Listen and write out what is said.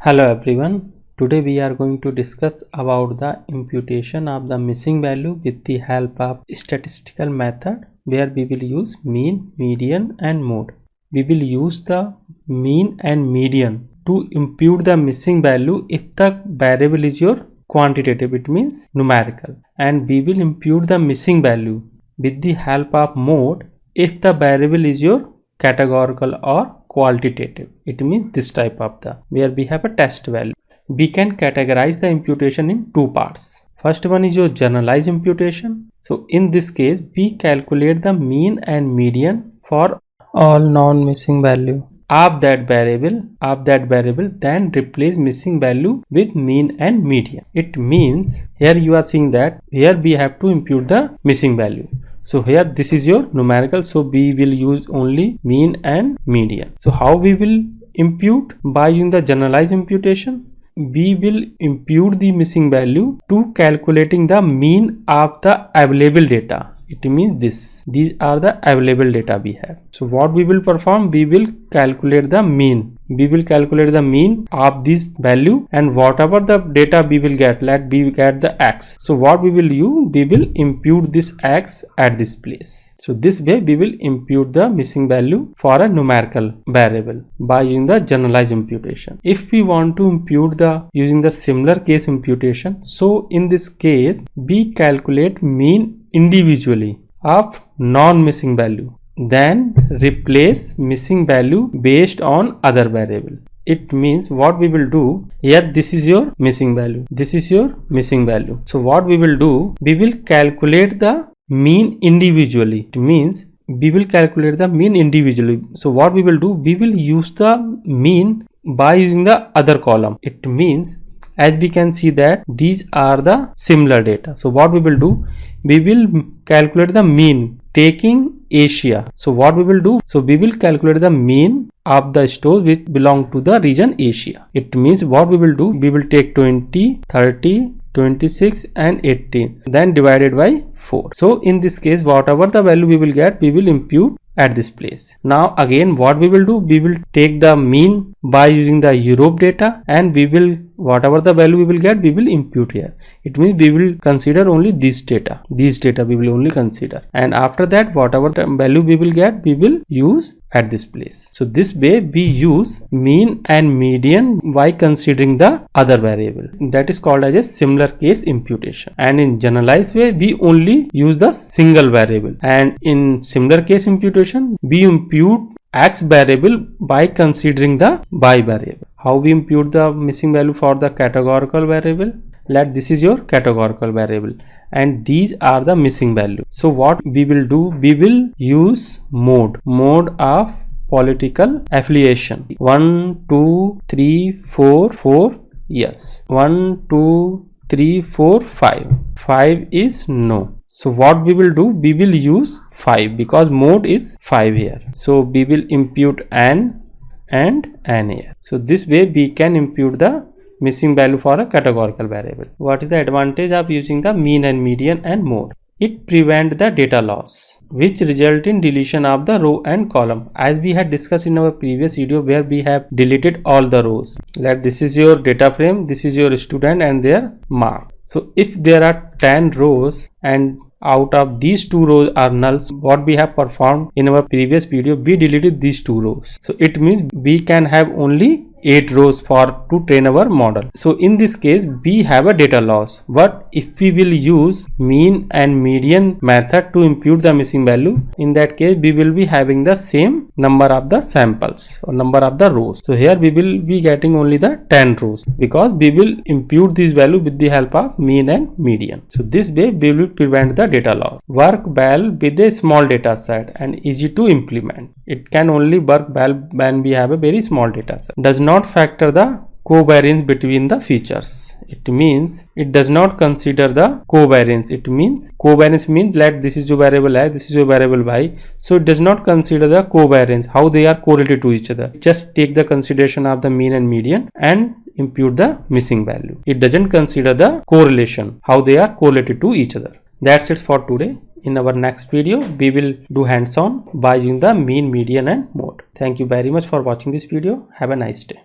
Hello everyone. Today we are going to discuss about the imputation of the missing value with the help of statistical method where we will use mean, median and mode. We will use the mean and median to impute the missing value if the variable is your quantitative, it means numerical, and we will impute the missing value with the help of mode if the variable is your categorical or qualitative. It means this type of the where we have a test value. We can categorize the imputation in two parts. First one is your generalized imputation. So in this case we calculate the mean and median for all non-missing value of that variable, then replace missing value with mean and median. It means here you are seeing that here we have to impute the missing value. So here this is your numerical, so we will use only mean and median. So how we will impute? By using the generalized imputation, we will impute the missing value to calculating the mean of the available data. It means these are the available data we have. So what we will perform? We will calculate the mean. We will calculate the mean of this value, and whatever the data we will get, let we get the x. So what we will do? We will impute this x at this place. So this way we will impute the missing value for a numerical variable by using the generalized imputation. If we want to impute the using the similar case imputation, so in this case we calculate mean individually of non-missing value, then replace missing value based on other variable. It means what we will do here, this is your missing value, this is your missing value. So what we will do? We will calculate the mean individually. It means we will calculate the mean individually. So what we will do? We will use the mean by using the other column. It means as we can see that these are the similar data. So what we will do? We will calculate the mean taking Asia. So what we will do? So we will calculate the mean of the stores which belong to the region Asia. It means what we will do? We will take 20, 30, 26 and 18, then divided by 4. So in this case whatever the value we will get, we will impute at this place. Now again what we will do? We will take the mean by using the Europe data, and we will whatever the value we will get, we will impute here. It means we will consider only this data. These data we will only consider, and after that whatever the value we will get, we will use at this place. So this way we use mean and median by considering the other variable. That is called as a similar case imputation. And in generalized way we only use the single variable, and in similar case imputation we impute x variable by considering the y variable. How we impute the missing value for the categorical variable? Let this is your categorical variable and these are the missing value. So what we will do? We will use mode of political affiliation. 1 2 3 4 4 yes, 1 2 3 4 5 is no. So what we will do? We will use 5 because mode is 5 here. So we will impute n and n here. So this way we can impute the missing value for a categorical variable. What is the advantage of using the mean and median and mode? It prevents the data loss, which result in deletion of the row and column, as we had discussed in our previous video where we have deleted all the rows. Let this is your data frame, this is your student and their mark. So if there are 10 rows and out of these 2 rows are nulls, what we have performed in our previous video, we deleted these 2 rows. So it means we can have only 8 rows to train our model. So in this case we have a data loss. But if we will use mean and median method to impute the missing value, in that case we will be having the same number of the samples or number of the rows. So here we will be getting only the 10 rows because we will impute this value with the help of mean and median. So this way we will prevent the data loss. Work well with a small data set and easy to implement. It can only work well when we have a very small data set. Does not factor the covariance between the features. It means it does not consider the covariance. It means covariance means let this is your variable x, this is your variable y. So it does not consider the covariance, how they are correlated to each other. Just take the consideration of the mean and median and impute the missing value. It doesn't consider the correlation, how they are correlated to each other. That's it for today. In our next video, we will do hands-on by using the mean, median and mode. Thank you very much for watching this video. Have a nice day.